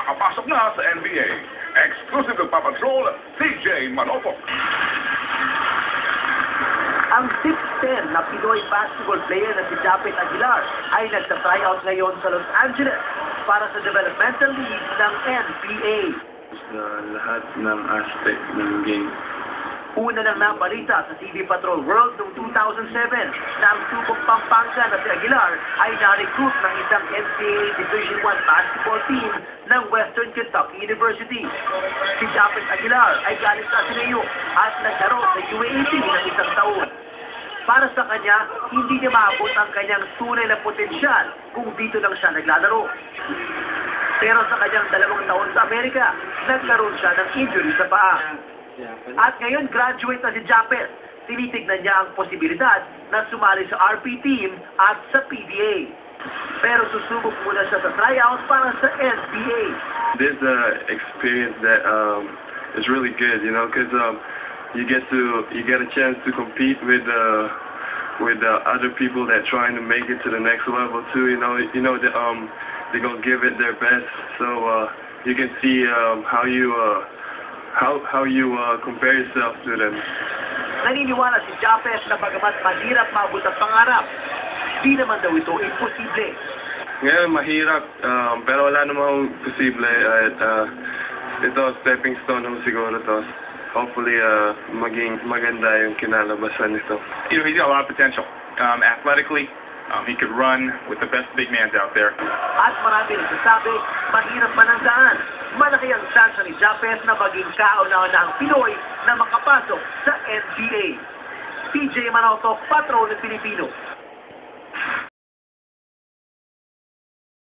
Nakapasok na sa NBA. Exclusive nagpapatrol, TJ Manopok. Ang 6'10" na Pinoy basketball player na si Japet Aguilar ay nagsa-tryout ngayon sa Los Angeles para sa developmental league ng NBA. Lahat ng aspect ng game. Una nang nabalita sa TV Patrol World noong 2007 na ang Tubong Pampanga na si Aguilar ay na-recruit ng isang NCAA Division I basketball team ng Western Kentucky University. Si Japet Aguilar ay galing sa Ateneo at naglaro sa UAAP ng isang taon. Para sa kanya, hindi niya maabot ang kanyang tunay na potensyal kung dito lang siya naglalaro. Pero sa kanyang 2 taon sa Amerika, nagkaroon siya ng injury sa paa. At ngayon, graduate na si Japet. Tinitignan niya ang posibilidad na sumali sa RP team at sa PBA. Pero susubok muna siya sa tryout para sa NBA. This experience that is really good, you know, because you get a chance to compete with other people that trying to make it to the next level too. You know that they're gonna give it their best. So you can see how you compare yourself to them. Naniniwala si Japet na bagamat mahirap maabot ang pangarap, di naman daw ito imposible. Ngayon mahirap, pero wala namang posible. Ito stepping stone ho siguro to. Hopefully maging maganda yung kinalabasan nito. You know, he's got a lot of potential. Athletically, he could run with the best big mans out there. At marami nagsasabi, mahirap man ang daan. Malaki ang tsansa ni Japet na maging kauna-unahang Pinoy na makapasok sa NBA. TJ Manopok, Patrol ng Pilipino.